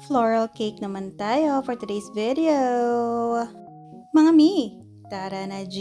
Floral cake naman tayo for today's video. Mga mi, tara na G!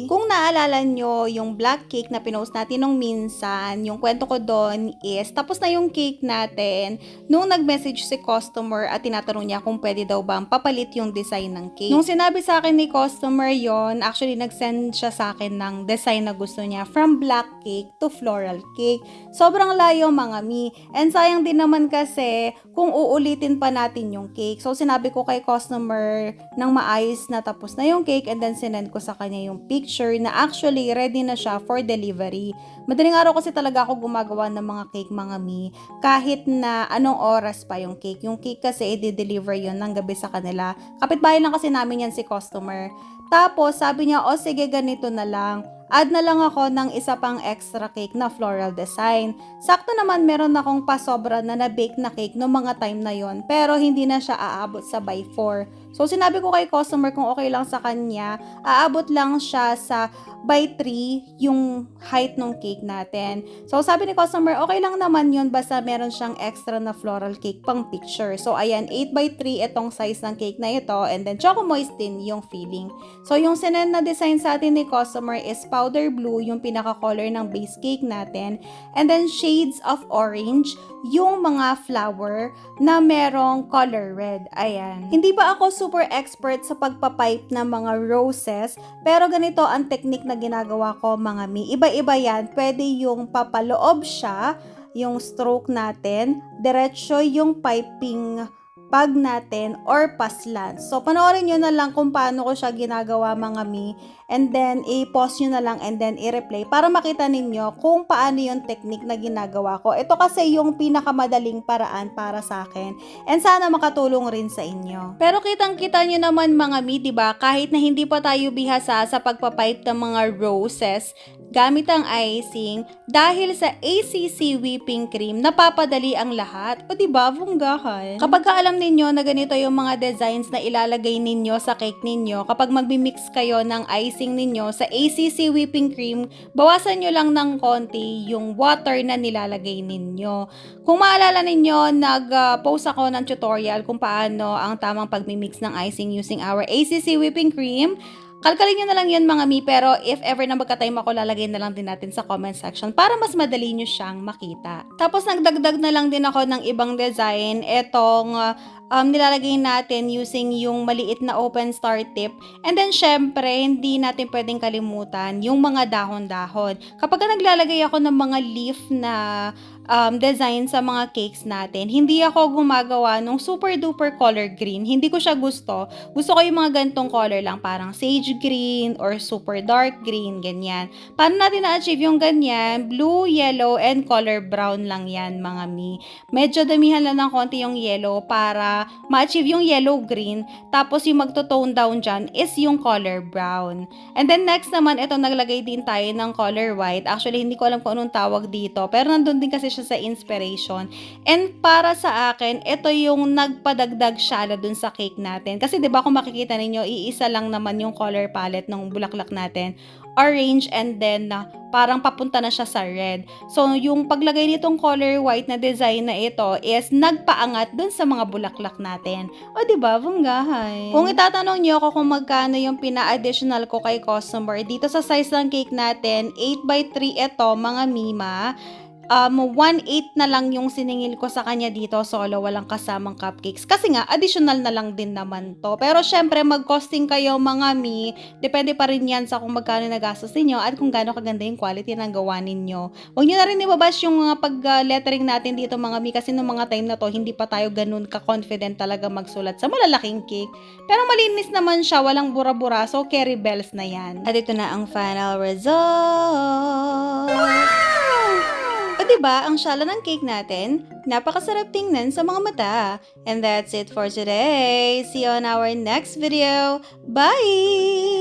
Kung naalala nyo yung black cake na pinost natin nung minsan, yung kwento ko doon is tapos na yung cake natin nung nag-message si customer at tinatanong niya kung pwede daw bang papalit yung design ng cake. Nung sinabi sa akin ni customer yon, actually nag-send siya sa akin ng design na gusto niya from black cake to floral cake. Sobrang layo mga mi. And sayang din naman kasi kung uulitin pa natin yung cake. So sinabi ko kay customer nang maayos na tapos na yung cake and then sinend ko sa kanya yung picture na actually ready na siya for delivery. Madaling araw kasi talaga ako gumagawa ng mga cake mga mi kahit na anong oras pa yung cake. Yung cake kasi i-deliver yun ng gabi sa kanila. Kapitbahay lang kasi namin yan si customer. Tapos sabi niya, o sige ganito na lang. Add na lang ako ng isa pang extra cake na floral design. Sakto naman meron akong pasobra na na-bake na cake no mga time na yon, pero hindi na siya aabot sa by 4. So sinabi ko kay customer kung okay lang sa kanya, aabot lang siya sa by 3 yung height ng cake natin. So sabi ni customer, okay lang naman yun basta meron siyang extra na floral cake pang picture. So ayan, 8 by 3 itong size ng cake na ito and then choco moist din yung filling. So yung sinend na design sa atin ni customer is powder blue, yung pinaka-color ng base cake natin. And then shades of orange, yung mga flower na merong color red. Ayan. Hindi ba ako super expert sa pagpapipe ng mga roses, pero ganito ang technique na ginagawa ko mga mi. Iba-iba yan. Pwede yung papaloob siya, yung stroke natin, diretso yung piping pag natin or paslan. So, panoorin nyo na lang kung paano ko siya ginagawa mga mi. And then, i-pause nyo na lang and then i-replay para makita ninyo kung paano yung technique na ginagawa ko. Ito kasi yung pinakamadaling paraan para sa akin. And sana makatulong rin sa inyo. Pero kitang-kita nyo naman mga mi, diba? Kahit na hindi pa tayo bihasa sa pagpapipe ng mga roses, gamit ang icing, dahil sa ACC whipping cream, napapadali ang lahat. O diba, bunggahan? Kapag alam ninyo na ganito yung mga designs na ilalagay ninyo sa cake ninyo, kapag magbi-mix kayo ng icing ninyo sa ACC whipping cream, bawasan nyo lang ng konti yung water na nilalagay ninyo. Kung maalala ninyo, nag-post ako ng tutorial kung paano ang tamang pagmi-mix ng icing using our ACC whipping cream. Kalkalin nyo na lang yun mga mi, pero if ever na magka-time ako, lalagay na lang din natin sa comment section para mas madali nyo siyang makita. Tapos nagdagdag na lang din ako ng ibang design. Etong nilalagay natin using yung maliit na open star tip. And then syempre, hindi natin pwedeng kalimutan yung mga dahon-dahon. Kapag naglalagay ako ng mga leaf na design sa mga cakes natin, hindi ako gumagawa ng super duper color green. Hindi ko siya gusto. Gusto ko yung mga gantong color lang, parang sage green or super dark green, ganyan. Paano natin na-achieve yung ganyan? Blue, yellow, and color brown lang yan mga mi. Medyo damihan lang ng konti yung yellow para ma-achieve yung yellow-green. Tapos yung magto-tone down dyan is yung color brown. And then next naman, ito naglagay din tayo ng color white. Actually, hindi ko alam kung anong tawag dito. Pero nandun din kasi siya sa inspiration. And para sa akin, ito yung nagpadagdag syala dun sa cake natin. Kasi 'di ba kung makikita ninyo, iisa lang naman yung color palette ng bulaklak natin. Orange and then parang papunta na siya sa red. So, yung paglagay nitong color white na design na ito is nagpaangat dun sa mga bulaklak natin. O, diba? Bunggahay. Kung itatanong niyo ako kung magkano yung pina-additional ko kay customer, dito sa size ng cake natin, 8x3 ito, mga mima. 1/8 na lang yung siningil ko sa kanya dito, solo, walang kasamang cupcakes. Kasi nga, additional na lang din naman to. Pero syempre, mag-costing kayo mga mi, depende pa rin yan sa kung magkano nagastos ninyo at kung gaano kaganda yung quality ng gawa ninyo. Huwag nyo na rin ibabash yung mga pag-lettering natin dito mga mi, kasi nung mga time na to, hindi pa tayo ganun ka-confident talaga magsulat sa malalaking cake. Pero malinis naman siya, walang bura-bura, so carry bells na yan. At ito na ang final result! O diba, ang syala ng cake natin, napakasarap tingnan sa mga mata. And that's it for today. See you on our next video. Bye!